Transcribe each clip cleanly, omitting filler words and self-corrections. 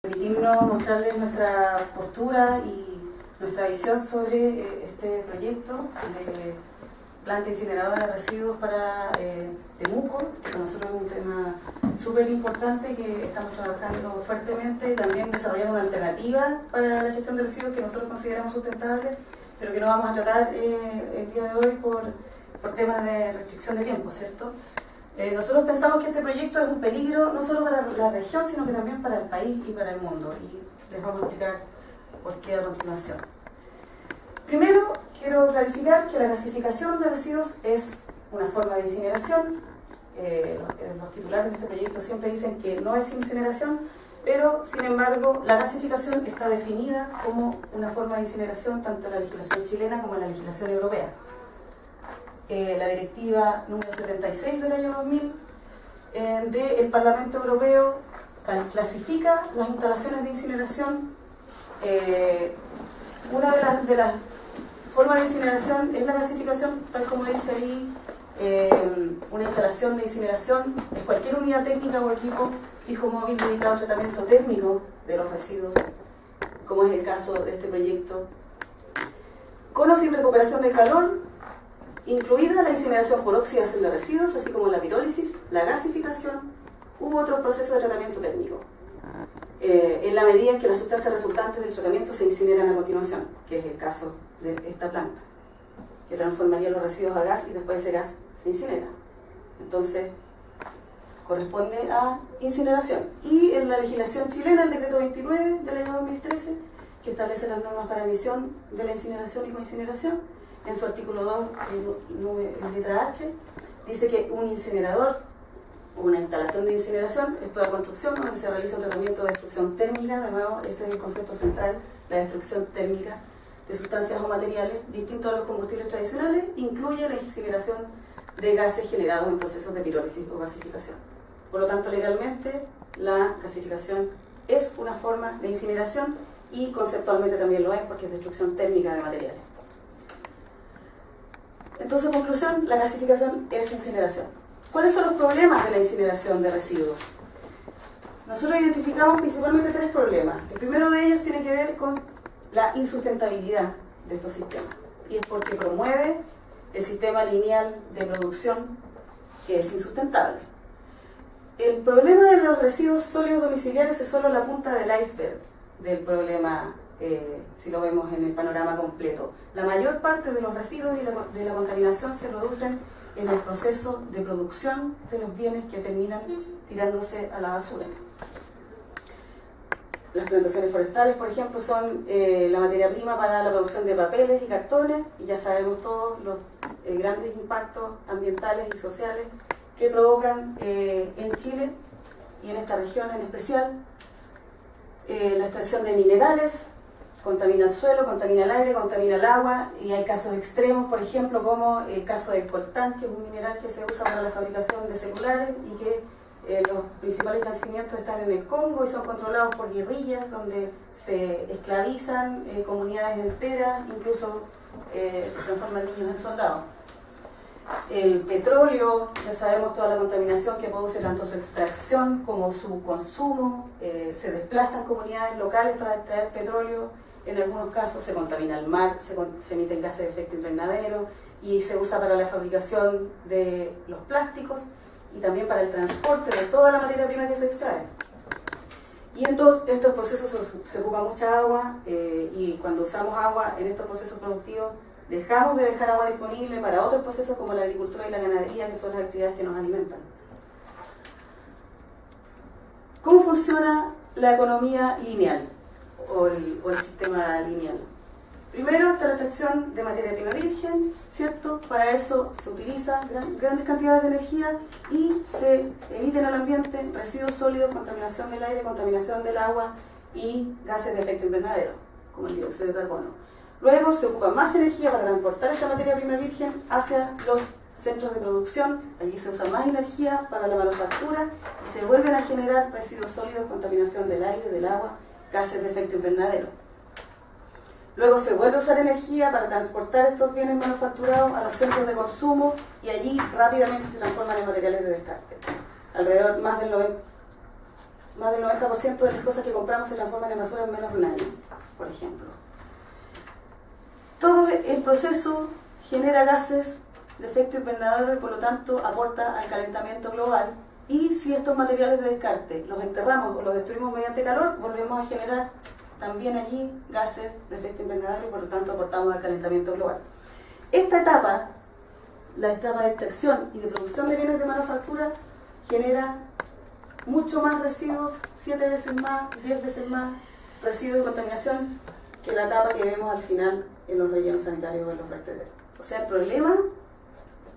Permitirnos mostrarles nuestra postura y nuestra visión sobre este proyecto de planta incineradora de residuos para Temuco, que para nosotros es un tema súper importante que estamos trabajando fuertemente y también desarrollando una alternativa para la gestión de residuos que nosotros consideramos sustentable, pero que no vamos a tratar el día de hoy por temas de restricción de tiempo, ¿cierto? Nosotros pensamos que este proyecto es un peligro no solo para la región, sino que también para el país y para el mundo. Y les vamos a explicar por qué a continuación. Primero, quiero clarificar que la gasificación de residuos es una forma de incineración. Los titulares de este proyecto siempre dicen que no es incineración, pero sin embargo la gasificación está definida como una forma de incineración tanto en la legislación chilena como en la legislación europea. La directiva número 76 del año 2000 del Parlamento Europeo clasifica las instalaciones de incineración. Una de las formas de incineración es la gasificación, tal como dice ahí. Una instalación de incineración es cualquier unidad técnica o equipo fijo móvil dedicado al tratamiento térmico de los residuos, como es el caso de este proyecto, con o sin recuperación del calor, incluida la incineración por oxidación de residuos, así como la pirólisis, la gasificación u otro proceso de tratamiento térmico, en la medida en que las sustancias resultantes del tratamiento se incineran a continuación, que es el caso de esta planta, que transformaría los residuos a gas y después ese gas se incinera. Entonces, corresponde a incineración. Y en la legislación chilena, el decreto 29 del año 2013, que establece las normas para emisión de la incineración y coincineración, en su artículo 2, letra H, dice que un incinerador o una instalación de incineración es toda construcción donde se realiza un tratamiento de destrucción térmica. De nuevo, ese es el concepto central, la destrucción térmica de sustancias o materiales distintos a los combustibles tradicionales, incluye la incineración de gases generados en procesos de pirólisis o gasificación. Por lo tanto, legalmente, la gasificación es una forma de incineración y conceptualmente también lo es porque es destrucción térmica de materiales. Entonces, en conclusión, la gasificación es incineración. ¿Cuáles son los problemas de la incineración de residuos? Nosotros identificamos principalmente tres problemas. El primero de ellos tiene que ver con la insustentabilidad de estos sistemas. Y es porque promueve el sistema lineal de producción que es insustentable. El problema de los residuos sólidos domiciliarios es solo la punta del iceberg del problema. Si lo vemos en el panorama completo, la mayor parte de los residuos y de la contaminación se producen en el proceso de producción de los bienes que terminan tirándose a la basura. Las plantaciones forestales, por ejemplo, son la materia prima para la producción de papeles y cartones, y ya sabemos todos los grandes impactos ambientales y sociales que provocan en Chile y en esta región en especial. La extracción de minerales contamina el suelo, contamina el aire, contamina el agua, y hay casos extremos, por ejemplo, como el caso del coltán, que es un mineral que se usa para la fabricación de celulares y que los principales yacimientos están en el Congo y son controlados por guerrillas donde se esclavizan comunidades enteras, incluso se transforman niños en soldados. El petróleo, ya sabemos toda la contaminación que produce tanto su extracción como su consumo. Se desplazan comunidades locales para extraer petróleo. En algunos casos se contamina el mar, se emiten gases de efecto invernadero y se usa para la fabricación de los plásticos y también para el transporte de toda la materia prima que se extrae. Y en todos estos procesos se ocupa mucha agua y cuando usamos agua en estos procesos productivos dejamos de dejar agua disponible para otros procesos como la agricultura y la ganadería, que son las actividades que nos alimentan. ¿Cómo funciona la economía lineal o el sistema lineal? Primero está la extracción de materia prima virgen, ¿cierto? Para eso se utilizan grandes cantidades de energía y se emiten al ambiente residuos sólidos, contaminación del aire, contaminación del agua y gases de efecto invernadero, como el dióxido de carbono. Luego se ocupa más energía para transportar esta materia prima virgen hacia los centros de producción. Allí se usa más energía para la manufactura y se vuelven a generar residuos sólidos, contaminación del aire, del agua, gases de efecto invernadero. Luego se vuelve a usar energía para transportar estos bienes manufacturados a los centros de consumo y allí rápidamente se transforman en materiales de descarte. Alrededor más del 90%. más del 90% de las cosas que compramos se transforman en basura en menos de un año, por ejemplo. Todo el proceso genera gases de efecto invernadero y por lo tanto aporta al calentamiento global. Y si estos materiales de descarte los enterramos o los destruimos mediante calor, volvemos a generar también allí gases de efecto invernadero y por lo tanto aportamos al calentamiento global. Esta etapa, la etapa de extracción y de producción de bienes de manufactura, genera mucho más residuos, 7 veces más, 10 veces más residuos de contaminación que la etapa que vemos al final en los rellenos sanitarios o en los vertederos. O sea, el problema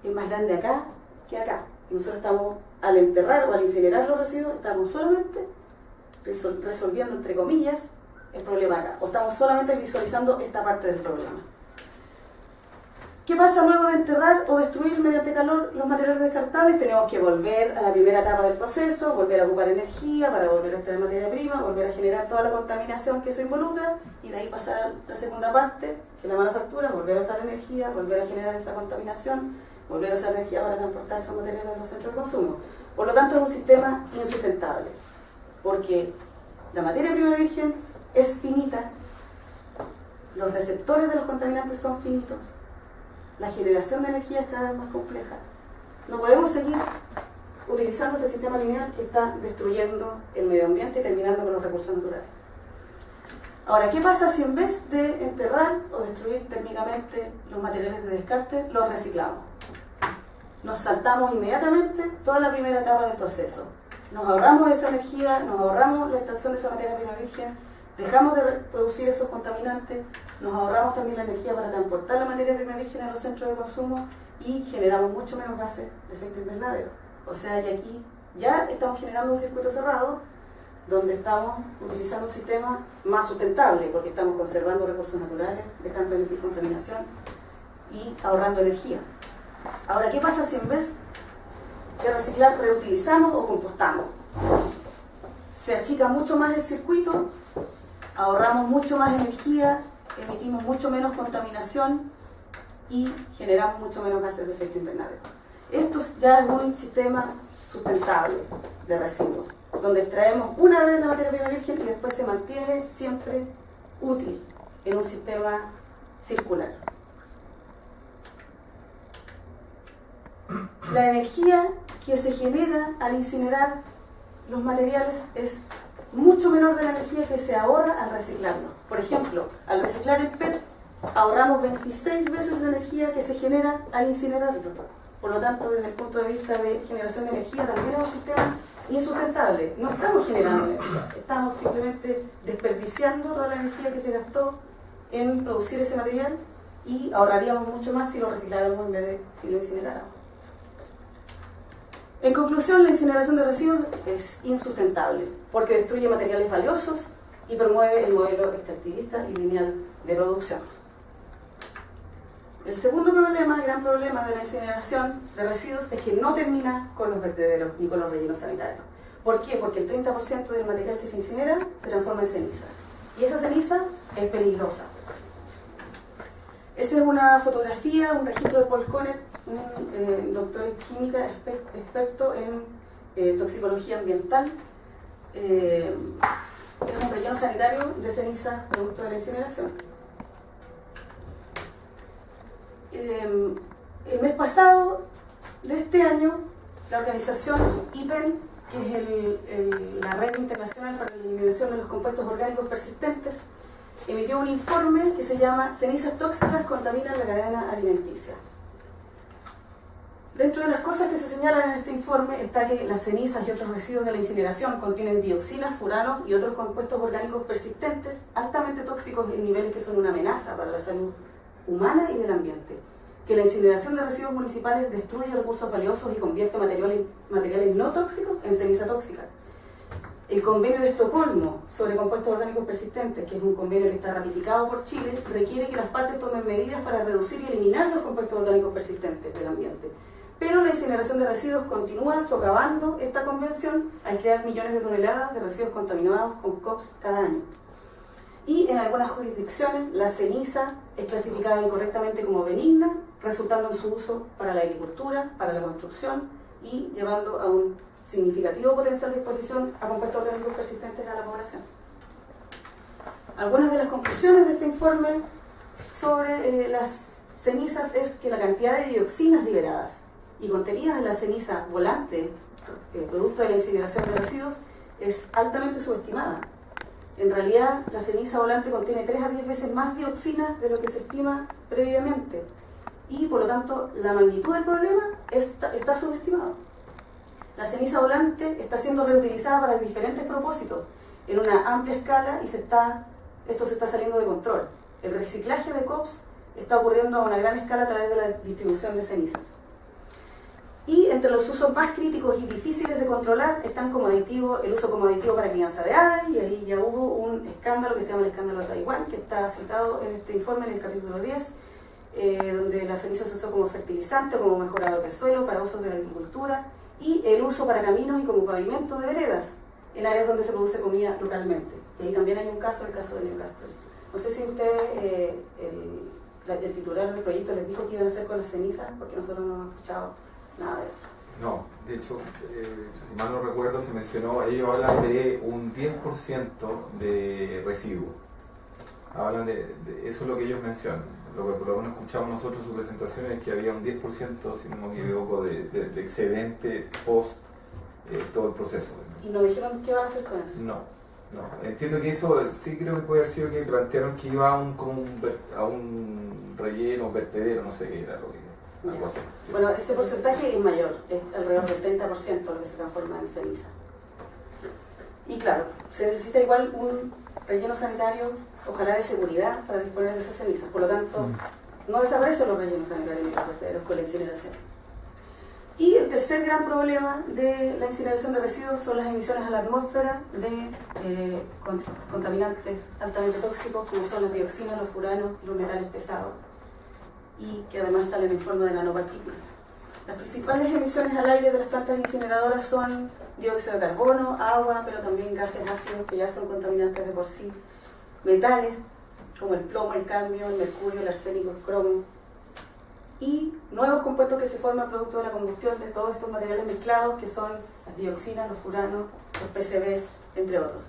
es más grande acá que acá. Y nosotros estamos, al enterrar o al incinerar los residuos, estamos solamente resolviendo, entre comillas, el problema acá. O estamos solamente visualizando esta parte del problema. ¿Qué pasa luego de enterrar o destruir mediante calor los materiales descartables? Tenemos que volver a la primera etapa del proceso, volver a ocupar energía para volver a extraer materia prima, volver a generar toda la contaminación que eso involucra y de ahí pasar a la segunda parte, que es la manufactura, volver a usar energía, volver a generar esa contaminación, volver a usar energía para transportar esos materiales a los centros de consumo. Por lo tanto, es un sistema insustentable, porque la materia prima virgen es finita, los receptores de los contaminantes son finitos, la generación de energía es cada vez más compleja. No podemos seguir utilizando este sistema lineal que está destruyendo el medio ambiente y terminando con los recursos naturales. Ahora, ¿qué pasa si en vez de enterrar o destruir térmicamente los materiales de descarte, los reciclamos? Nos saltamos inmediatamente toda la primera etapa del proceso. Nos ahorramos esa energía, nos ahorramos la extracción de esa materia prima virgen, dejamos de producir esos contaminantes, nos ahorramos también la energía para transportar la materia prima virgen a los centros de consumo y generamos mucho menos gases de efecto invernadero. O sea, y aquí ya estamos generando un circuito cerrado donde estamos utilizando un sistema más sustentable porque estamos conservando recursos naturales, dejando de emitir contaminación y ahorrando energía. Ahora, ¿qué pasa si en vez de reciclar reutilizamos o compostamos? Se achica mucho más el circuito, ahorramos mucho más energía, emitimos mucho menos contaminación y generamos mucho menos gases de efecto invernadero. Esto ya es un sistema sustentable de residuos, donde extraemos una vez la materia prima virgen y después se mantiene siempre útil en un sistema circular. La energía que se genera al incinerar los materiales es mucho menor de la energía que se ahorra al reciclarlo. Por ejemplo, al reciclar el PET ahorramos 26 veces la energía que se genera al incinerarlo. Por lo tanto, desde el punto de vista de generación de energía, también es un sistema insustentable. No estamos generando energía, estamos simplemente desperdiciando toda la energía que se gastó en producir ese material y ahorraríamos mucho más si lo recicláramos en vez de si lo incineráramos. En conclusión, la incineración de residuos es insustentable porque destruye materiales valiosos y promueve el modelo extractivista y lineal de producción. El segundo problema, el gran problema de la incineración de residuos es que no termina con los vertederos ni con los rellenos sanitarios. ¿Por qué? Porque el 30% del material que se incinera se transforma en ceniza. Y esa ceniza es peligrosa. Esa es una fotografía, un registro de Paul Connet, un doctor en química, experto en toxicología ambiental. Es un relleno sanitario de ceniza producto de la incineración. El mes pasado de este año, la organización IPEN, que es la Red Internacional para la Eliminación de los Compuestos Orgánicos Persistentes, emitió un informe que se llama Cenizas tóxicas contaminan la cadena alimenticia. Dentro de las cosas que se señalan en este informe está que las cenizas y otros residuos de la incineración contienen dioxinas, furanos y otros compuestos orgánicos persistentes altamente tóxicos en niveles que son una amenaza para la salud humana y del ambiente. Que la incineración de residuos municipales destruye recursos valiosos y convierte materiales no tóxicos en ceniza tóxica. El convenio de Estocolmo sobre compuestos orgánicos persistentes, que es un convenio que está ratificado por Chile, requiere que las partes tomen medidas para reducir y eliminar los compuestos orgánicos persistentes del ambiente. Pero la incineración de residuos continúa socavando esta convención al crear millones de toneladas de residuos contaminados con COPS cada año. Y en algunas jurisdicciones la ceniza es clasificada incorrectamente como benigna, resultando en su uso para la agricultura, para la construcción y llevando a un significativo potencial de exposición a compuestos orgánicos persistentes a la población. Algunas de las conclusiones de este informe sobre las cenizas es que la cantidad de dioxinas liberadas y contenidas en la ceniza volante, producto de la incineración de residuos, es altamente subestimada. En realidad, la ceniza volante contiene 3 a 10 veces más dioxinas de lo que se estima previamente, y por lo tanto la magnitud del problema está subestimada. La ceniza volante está siendo reutilizada para diferentes propósitos en una amplia escala y esto se está saliendo de control. El reciclaje de COPS está ocurriendo a una gran escala a través de la distribución de cenizas. Y entre los usos más críticos y difíciles de controlar están como aditivo, el uso como aditivo para crianza de aves, y ahí ya hubo un escándalo que se llama el escándalo de Taiwán, que está citado en este informe en el capítulo 10, donde la ceniza se usó como fertilizante, como mejorador de suelo, para usos de la agricultura, y el uso para caminos y como pavimento de veredas, en áreas donde se produce comida localmente. Y ahí también hay un caso, el caso de Newcastle. No sé si ustedes, el titular del proyecto les dijo qué iban a hacer con las cenizas, porque nosotros no hemos escuchado nada de eso. No, de hecho, si mal no recuerdo, se mencionó, ellos hablan de un 10% de residuo. Hablan de eso es lo que ellos mencionan. Lo que por lo menos escuchamos nosotros en su presentación es que había un 10%, si no me equivoco, de excedente post todo el proceso. ¿Y nos dijeron qué va a hacer con eso? No. Entiendo que eso sí creo que puede haber sido que plantearon que iba a un relleno, vertedero, no sé qué era lo que... Algo así, sí. Bueno, ese porcentaje es mayor, es alrededor del 30% lo que se transforma en ceniza. Y claro, se necesita igual un relleno sanitario, ojalá de seguridad, para disponer de esas cenizas. Por lo tanto, no desaparecen los rellenos sanitarios ni los vertederos con la incineración. Y el tercer gran problema de la incineración de residuos son las emisiones a la atmósfera de contaminantes altamente tóxicos, como son las dioxinas, los furanos, los metales pesados, y que además salen en forma de nanopartículas. Las principales emisiones al aire de las plantas incineradoras son dióxido de carbono, agua, pero también gases ácidos que ya son contaminantes de por sí, metales como el plomo, el cadmio, el mercurio, el arsénico, el cromo, y nuevos compuestos que se forman producto de la combustión de todos estos materiales mezclados, que son las dioxinas, los furanos, los PCBs, entre otros.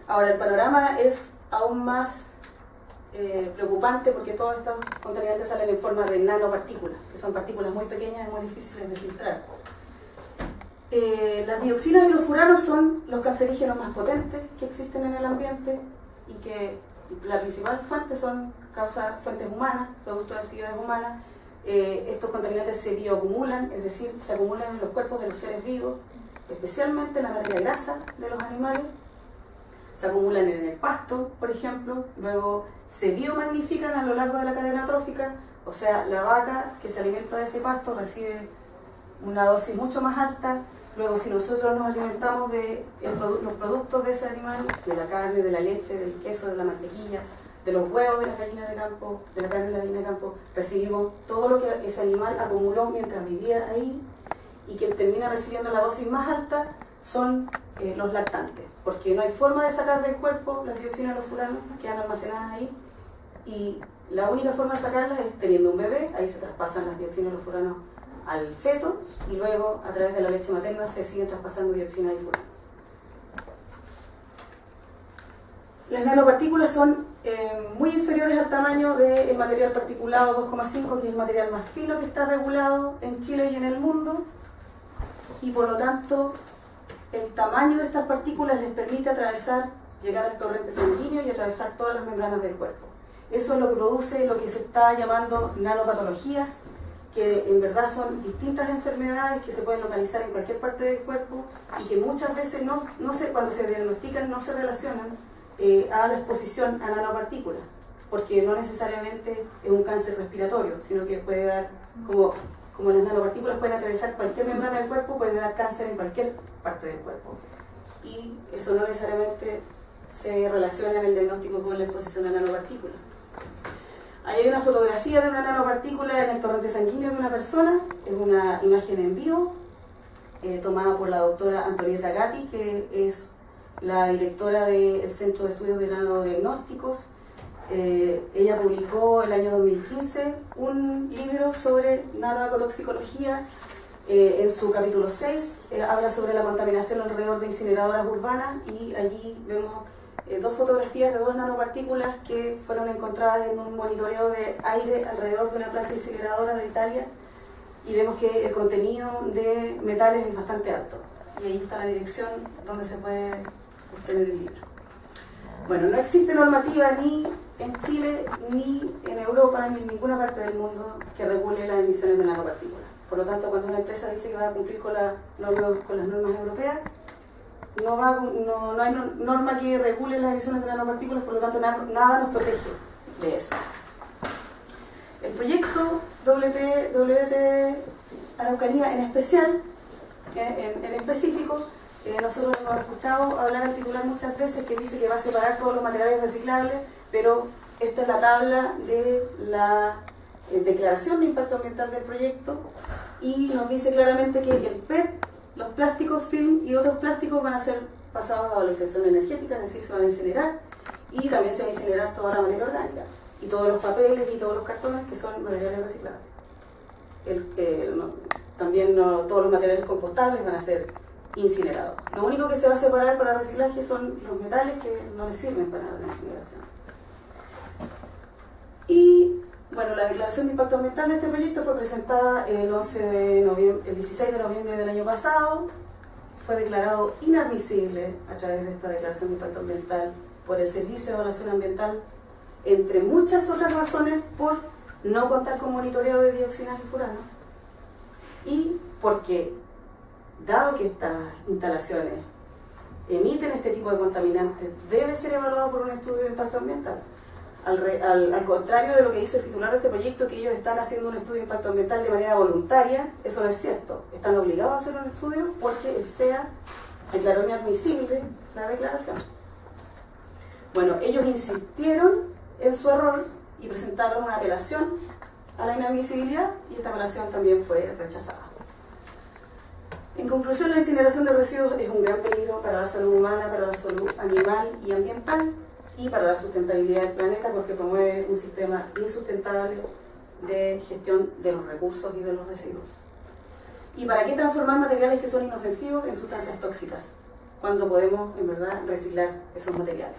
Ahora, el panorama es aún más preocupante porque todos estos contaminantes salen en forma de nanopartículas, que son partículas muy pequeñas y muy difíciles de filtrar. Las dioxinas y los furanos son los cancerígenos más potentes que existen en el ambiente y que la principal fuente son fuentes humanas, producto de actividades humanas. Estos contaminantes se bioacumulan, es decir, se acumulan en los cuerpos de los seres vivos, especialmente en la materia grasa de los animales. Se acumulan en el pasto, por ejemplo, luego se biomagnifican a lo largo de la cadena trófica, o sea, la vaca que se alimenta de ese pasto recibe una dosis mucho más alta. Luego, si nosotros nos alimentamos de los productos de ese animal, de la carne, de la leche, del queso, de la mantequilla, de los huevos de las gallinas de campo, de la carne de la gallina de campo, recibimos todo lo que ese animal acumuló mientras vivía ahí, y quien termina recibiendo la dosis más alta son los lactantes, porque no hay forma de sacar del cuerpo las dioxinas y los furanos, quedan almacenadas ahí, y la única forma de sacarlas es teniendo un bebé. Ahí se traspasan las dioxinas y los furanos al feto, y luego a través de la leche materna se siguen traspasando dioxinas y furanos. Las nanopartículas son muy inferiores al tamaño del material particulado 2,5, que es el material más fino que está regulado en Chile y en el mundo, y por lo tanto el tamaño de estas partículas les permite llegar al torrente sanguíneo y atravesar todas las membranas del cuerpo. Eso es lo que produce lo que se está llamando nanopatologías, que en verdad son distintas enfermedades que se pueden localizar en cualquier parte del cuerpo y que muchas veces cuando se diagnostican no se relacionan a la exposición a nanopartículas, porque no necesariamente es un cáncer respiratorio, sino que puede dar, como las nanopartículas pueden atravesar cualquier membrana del cuerpo, puede dar cáncer en cualquier parte del cuerpo. Y eso no necesariamente se relaciona en el diagnóstico con la exposición a nanopartículas. Ahí hay una fotografía de una nanopartícula en el torrente sanguíneo de una persona, es una imagen en vivo, tomada por la doctora Antonieta Gatti, que es la directora del Centro de Estudios de Nanodiagnósticos. Ella publicó el año 2015 un libro sobre nanoecotoxicología En su capítulo 6 habla sobre la contaminación alrededor de incineradoras urbanas y allí vemos dos fotografías de 2 nanopartículas que fueron encontradas en un monitoreo de aire alrededor de una planta incineradora de Italia y vemos que el contenido de metales es bastante alto y ahí está la dirección donde se puede obtener el libro. Bueno, no existe normativa ni en Chile, ni en Europa, ni en ninguna parte del mundo que regule las emisiones de nanopartículas. Por lo tanto, cuando una empresa dice que va a cumplir con las normas europeas, no hay norma que regule las emisiones de nanopartículas, por lo tanto nada nos protege de eso. El proyecto WT Araucanía en especial, en específico, nosotros hemos escuchado hablar articular muchas veces que dice que va a separar todos los materiales reciclables, pero esta es la tabla de la declaración de impacto ambiental del proyecto y nos dice claramente que el PET, los plásticos, film y otros plásticos van a ser pasados a valorización energética, es decir, se van a incinerar y también se va a incinerar toda la materia orgánica y todos los papeles y todos los cartones que son materiales reciclables. También todos los materiales compostables van a ser incinerados. Lo único que se va a separar para reciclaje son los metales que no les sirven para la incineración. Y bueno, la declaración de impacto ambiental de este proyecto fue presentada el 16 de noviembre del año pasado. Fue declarado inadmisible a través de esta declaración de impacto ambiental por el Servicio de Evaluación Ambiental, entre muchas otras razones, por no contar con monitoreo de dioxinas y furanos y porque, dado que estas instalaciones emiten este tipo de contaminantes, debe ser evaluado por un estudio de impacto ambiental. Al contrario de lo que dice el titular de este proyecto, que ellos están haciendo un estudio de impacto ambiental de manera voluntaria, eso no es cierto. Están obligados a hacer un estudio porque el SEA declaró inadmisible la declaración. Bueno, ellos insistieron en su error y presentaron una apelación a la inadmisibilidad y esta apelación también fue rechazada. En conclusión, la incineración de residuos es un gran peligro para la salud humana, para la salud animal y ambiental y para la sustentabilidad del planeta porque promueve un sistema insustentable de gestión de los recursos y de los residuos. ¿Y para qué transformar materiales que son inofensivos en sustancias tóxicas cuando podemos, en verdad, reciclar esos materiales?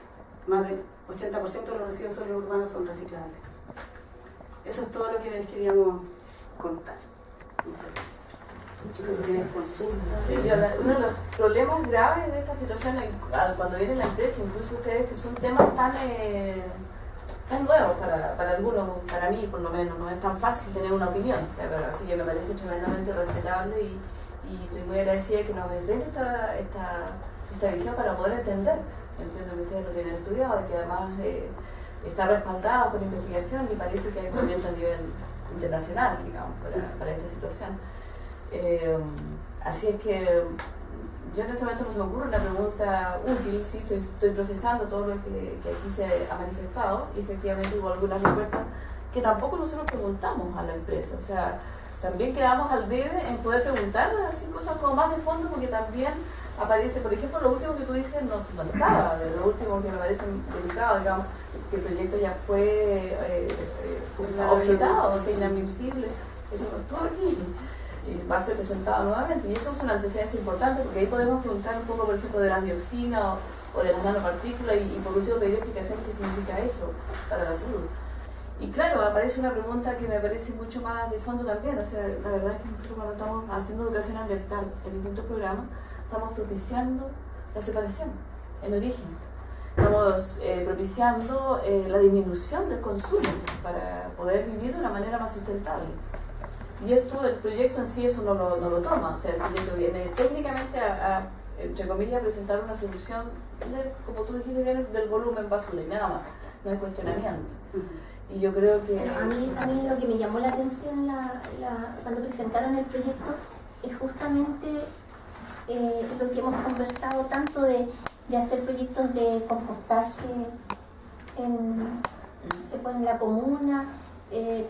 Más del 80% de los residuos sólidos urbanos son reciclables. Eso es todo lo que les queríamos contar. Muchas gracias. Sí, uno de los problemas graves de esta situación cuando viene la empresa, incluso ustedes, que son temas tan nuevos para algunos, para mí por lo menos, no es tan fácil tener una opinión, o sea, así que me parece tremendamente respetable y estoy muy agradecida que nos den esta visión para poder entender. Entiendo que ustedes lo tienen estudiado y que además está respaldado por investigación y parece que hay movimiento a nivel internacional, digamos, para esta situación. Así es que yo en este momento no se me ocurre una pregunta útil, sí, estoy procesando todo lo que aquí se ha manifestado y efectivamente hubo algunas respuestas que tampoco nosotros preguntamos a la empresa, o sea, también quedamos al debe en poder preguntar así cosas como más de fondo porque también aparece, por ejemplo, lo último que tú dices no estaba, de lo último que me parece delicado, digamos, que el proyecto ya fue objetado, o sea, inadmisible, eso no estuvo aquí. Y va a ser presentado nuevamente y eso es un antecedente importante porque ahí podemos preguntar un poco, por ejemplo, de las dioxinas o de las nanopartículas y por último pedir explicación qué significa eso para la salud. Y claro, aparece una pregunta que me parece mucho más de fondo también, o sea, la verdad es que nosotros cuando estamos haciendo educación ambiental en distintos programas estamos propiciando la separación en origen, estamos propiciando la disminución del consumo para poder vivir de una manera más sustentable. Y esto, el proyecto en sí eso no lo toma, o sea, el proyecto viene técnicamente entre comillas, presentar una solución, como tú dijiste, del volumen basura y nada más, no hay cuestionamiento. Y yo creo que... A mí lo que me llamó la atención cuando presentaron el proyecto es justamente lo que hemos conversado tanto de hacer proyectos de compostaje en la comuna,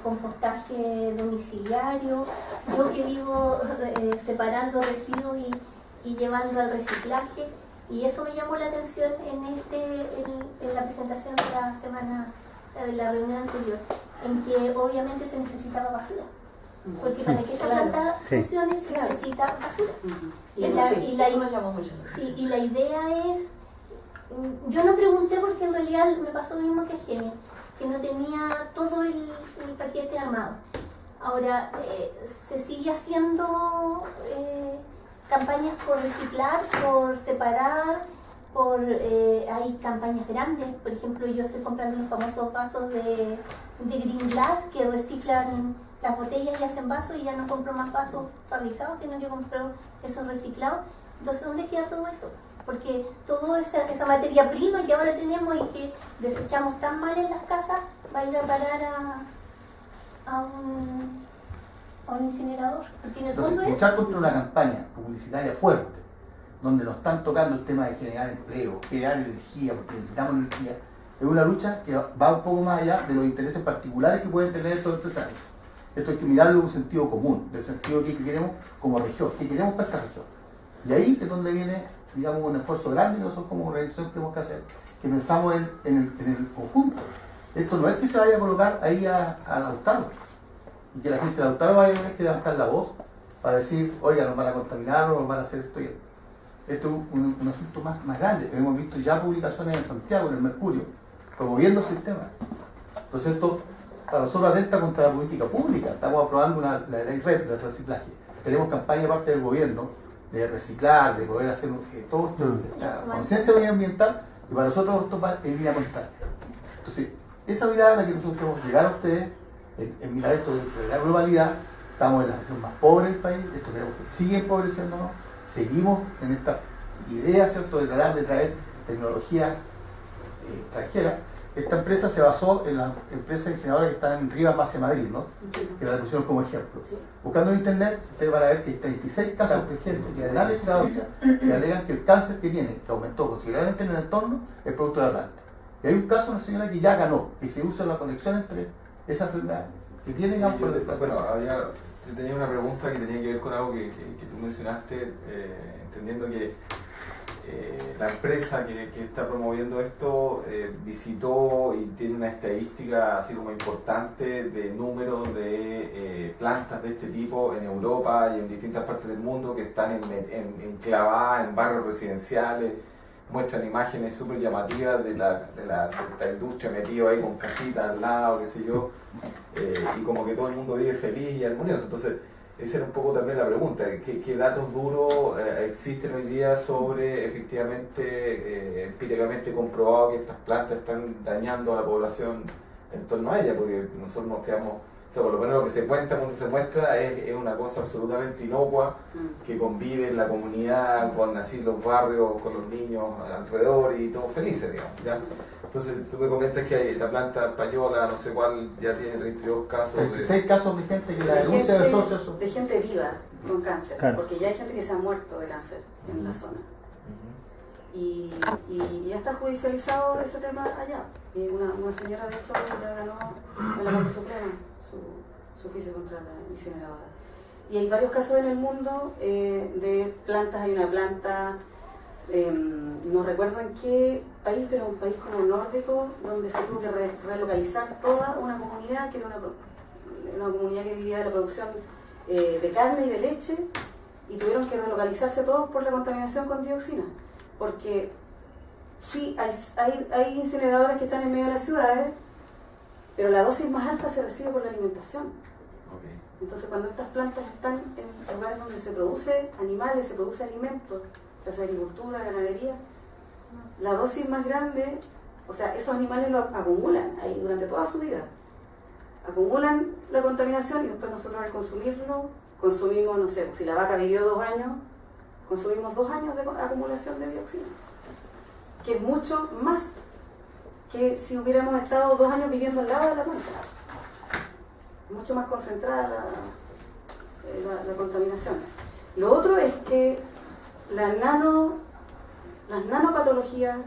compostaje domiciliario, yo que vivo separando residuos y llevando al reciclaje, y eso me llamó la atención en la presentación de la semana, o sea, de la reunión anterior, en que obviamente se necesitaba basura. Porque para que esa planta funcione se necesita basura. Y eso nos llamó mucho la atención. Sí, y la idea es, yo no pregunté porque en realidad me pasó lo mismo que a Genia, que no tenía todo el paquete armado. Ahora, se sigue haciendo campañas por reciclar, por separar, hay campañas grandes. Por ejemplo, yo estoy comprando los famosos vasos de Green Glass que reciclan las botellas y hacen vasos, y ya no compro más vasos fabricados, sino que compro esos reciclados. Entonces, ¿dónde queda todo eso? Porque toda esa materia prima que ahora tenemos y que desechamos tan mal en las casas va a ir a parar a un incinerador. Porque en el fondo es luchar contra una campaña publicitaria fuerte, donde nos están tocando el tema de generar empleo, generar energía, porque necesitamos energía, es una lucha que va un poco más allá de los intereses particulares que pueden tener estos empresarios. Esto hay que mirarlo en un sentido común, del sentido que queremos como región, que queremos para esta región. Y ahí es donde viene, digamos, un esfuerzo grande que nosotros como organización tenemos que hacer, que pensamos en el conjunto. Esto no es que se vaya a colocar ahí a Lautaro, y que la gente de Lautaro vaya a tener que levantar la voz para decir, oiga, nos van a contaminar o nos van a hacer esto y esto. Esto es un asunto más grande. Hemos visto ya publicaciones en Santiago, en el Mercurio, promoviendo el sistema. Entonces esto para nosotros atenta contra la política pública. Estamos aprobando la ley REP del reciclaje. Tenemos campaña de parte del gobierno de reciclar, de poder hacer todo esta conciencia medioambiental, y para nosotros esto es línea contraria. Entonces, esa mirada a la que nosotros queremos llegar a ustedes, en mirar esto de la globalidad. Estamos en la región más pobre del país, esto creemos que sigue empobreciéndonos, seguimos en esta idea, ¿cierto?, de tratar de traer tecnología extranjera. Esta empresa se basó en la empresa incineradora que está en Rivas, Base Madrid, ¿no? Sí. Que la pusieron como ejemplo. Sí. Buscando en internet, ustedes van a ver que hay 36 casos de gente que dan que alegan que el cáncer que tiene, que aumentó considerablemente en el entorno, es producto de la planta. Y hay un caso de una señora que ya ganó, que se usa la conexión entre esa enfermedad que tiene cáncer de planta. Bueno, yo tenía una pregunta que tenía que ver con algo que tú mencionaste, entendiendo que la empresa que está promoviendo esto visitó y tiene una estadística así como importante de número de plantas de este tipo en Europa y en distintas partes del mundo que están enclavadas en barrios residenciales, muestran imágenes súper llamativas de esta industria metida ahí con casitas al lado, qué sé yo, y como que todo el mundo vive feliz y armonioso. Entonces, esa era un poco también la pregunta, ¿qué datos duros existen hoy día sobre efectivamente, empíricamente comprobado que estas plantas están dañando a la población en torno a ella? Porque nosotros nos quedamos, o sea, por lo menos lo que se cuenta cuando se muestra es una cosa absolutamente inocua, que convive en la comunidad, con así los barrios, con los niños alrededor y todos felices, digamos, ¿ya? Entonces tú me comentas que la planta Payola, no sé cuál, ya tiene 32 casos. 36 casos de gente que la denuncia de socios. De gente viva con cáncer, Claro. porque ya hay gente que se ha muerto de cáncer en la zona. Y ya está judicializado ese tema allá. Y una señora, de hecho, ya ganó en la Corte Suprema su juicio contra la incineradora. Y hay varios casos en el mundo de plantas. Hay una planta, no recuerdo en qué país, pero un país como nórdico, donde se tuvo que relocalizar toda una comunidad, que era una comunidad que vivía de la producción de carne y de leche, y tuvieron que relocalizarse todos por la contaminación con dioxina. Porque sí, hay incineradoras que están en medio de las ciudades, pero la dosis más alta se recibe por la alimentación. Okay. Entonces, cuando estas plantas están en lugares donde se produce animales, se produce alimentos, ya sea agricultura, ganadería, la dosis más grande, o sea, esos animales lo acumulan ahí durante toda su vida. Acumulan la contaminación y después nosotros al consumirlo, consumimos, no sé, si la vaca vivió 2 años, consumimos 2 años de acumulación de dioxina, que es mucho más que si hubiéramos estado 2 años viviendo al lado de la cuenca. Mucho más concentrada la contaminación. Lo otro es que las nanopatologías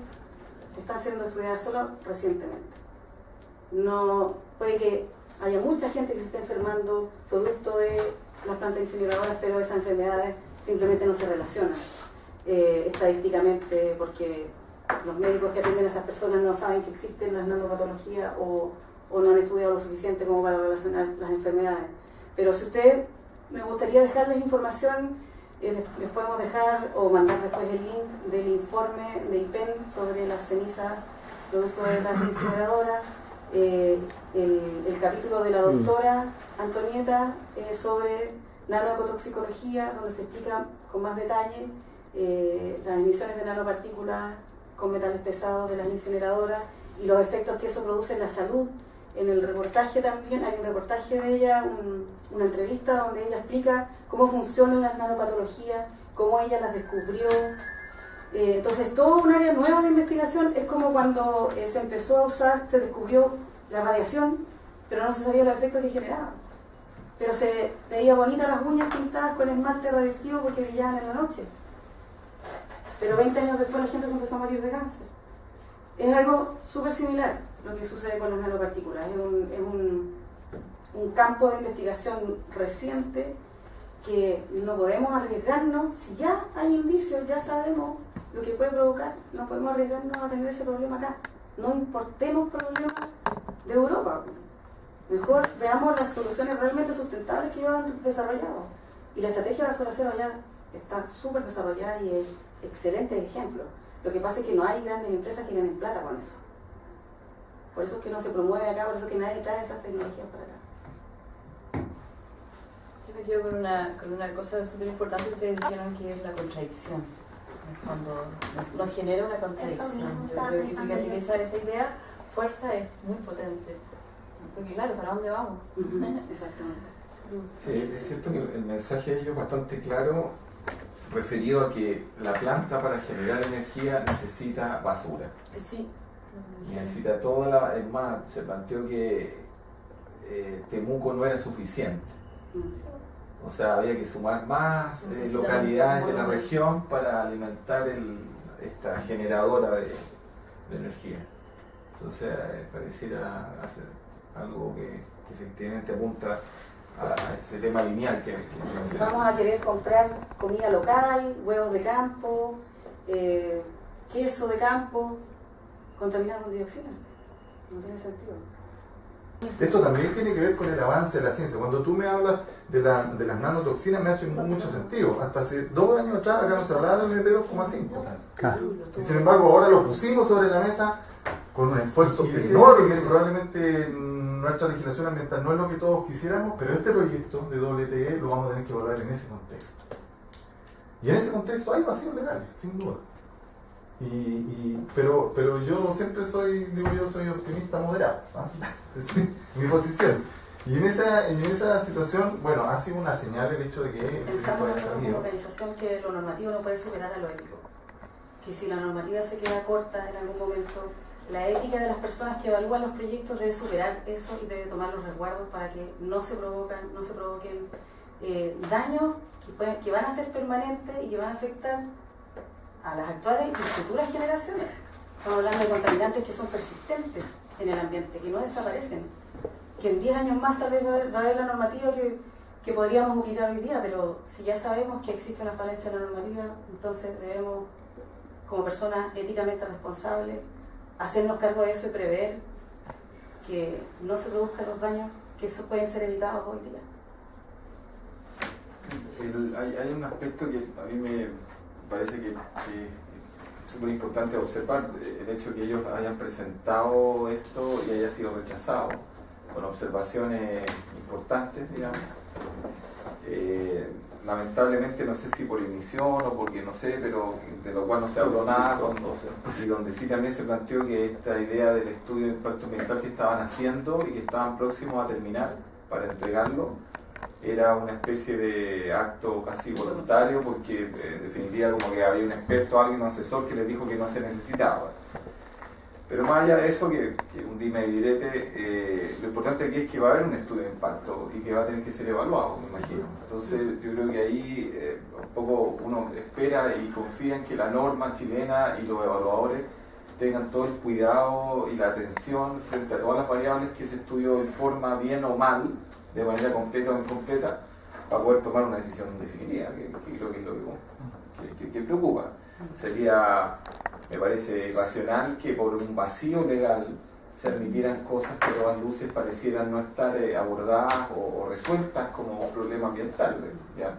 están siendo estudiadas solo recientemente. No puede que haya mucha gente que se esté enfermando producto de las plantas incineradoras, pero esas enfermedades simplemente no se relacionan estadísticamente, porque los médicos que atienden a esas personas no saben que existen las nanopatologías o no han estudiado lo suficiente como para relacionar las enfermedades. Pero si usted, me gustaría dejarles información, les podemos dejar o mandar después el link del informe de IPEN sobre las cenizas producto de las incineradoras, el capítulo de la doctora Antonieta sobre nanoecotoxicología, donde se explica con más detalle las emisiones de nanopartículas con metales pesados de las incineradoras y los efectos que eso produce en la salud. En el reportaje también hay un reportaje de ella, una entrevista donde ella explica cómo funcionan las nanopatologías, cómo ella las descubrió. Entonces todo un área nueva de investigación. Es como cuando se empezó a usar, se descubrió la radiación, pero no se sabía los efectos que generaba. Pero se veía bonitas las uñas pintadas con esmalte radioactivo porque brillaban en la noche. Pero 20 años después la gente se empezó a morir de cáncer. Es algo súper similar lo que sucede con las nanopartículas. Es un campo de investigación reciente que no podemos arriesgarnos. Si ya hay indicios, ya sabemos lo que puede provocar, no podemos arriesgarnos a tener ese problema acá. No importemos problemas de Europa. Mejor veamos las soluciones realmente sustentables que ellos han desarrollado. Y la estrategia de Sol Cero ya está súper desarrollada y es excelente ejemplo. Lo que pasa es que no hay grandes empresas que ganen plata con eso. Por eso es que no se promueve acá, por eso es que nadie trae esas tecnologías para acá. Yo me quedo con una cosa súper importante que ustedes dijeron, que es la contradicción. Cuando nos genera una contradicción. Yo creo que fíjate, esa idea, fuerza, es muy potente. Porque claro, ¿para dónde vamos? Exactamente. Sí, es cierto que el mensaje de ellos es bastante claro, referido a que la planta para generar energía necesita basura. Sí. Necesita toda la... Es más, se planteó que Temuco no era suficiente. O sea, había que sumar más localidades de la región para alimentar esta generadora de energía. Entonces, pareciera hacer algo que efectivamente apunta a ese tema lineal que vamos a querer comprar comida local, huevos de campo, queso de campo, contaminado con dioxina. No tiene sentido. Esto también tiene que ver con el avance de la ciencia. Cuando tú me hablas de las nanotoxinas, me hace mucho sentido. Hasta hace 2 años atrás acá no se hablaba de MP2,5. Y sin embargo ahora lo pusimos sobre la mesa con un esfuerzo enorme. Probablemente nuestra legislación ambiental no es lo que todos quisiéramos, pero este proyecto de WTE lo vamos a tener que evaluar en ese contexto. Y en ese contexto hay vacíos legales, sin duda. Pero yo siempre soy optimista moderado, ¿no? Es mi posición. Y en esa situación, bueno, ha sido una señal el hecho de que... Pensamos en una organización que lo normativo no puede superar a lo ético. Que si la normativa se queda corta en algún momento, la ética de las personas que evalúan los proyectos debe superar eso y debe tomar los resguardos para que no se provoquen daños que van a ser permanentes y que van a afectar a las actuales y futuras generaciones. Estamos hablando de contaminantes que son persistentes en el ambiente, que no desaparecen, que en 10 años más tal vez va a haber la normativa que podríamos aplicar hoy día, pero si ya sabemos que existe una falencia en la normativa, entonces debemos, como personas éticamente responsables, hacernos cargo de eso y prever que no se produzcan los daños que esos pueden ser evitados hoy día. Hay un aspecto que a mí me parece que es súper importante observar, el hecho que ellos hayan presentado esto y haya sido rechazado, con observaciones importantes, digamos. Lamentablemente, no sé si por emisión o porque no sé, pero de lo cual no se habló nada, donde sí también se planteó que esta idea del estudio de impacto ambiental que estaban haciendo y que estaban próximos a terminar para entregarlo, era una especie de acto casi voluntario, porque en definitiva como que había un experto, alguien, un asesor que les dijo que no se necesitaba. Pero más allá de eso, que un dime y direte, lo importante aquí es que va a haber un estudio de impacto y que va a tener que ser evaluado, me imagino. Entonces yo creo que ahí un poco uno espera y confía en que la norma chilena y los evaluadores tengan todo el cuidado y la atención frente a todas las variables que ese estudio informa bien o mal, de manera completa o incompleta, para poder tomar una decisión definitiva, que creo que es lo que preocupa. Sería, me parece irracional que por un vacío legal se admitieran cosas que a todas luces parecieran no estar abordadas o resueltas como problema ambiental, ¿ya?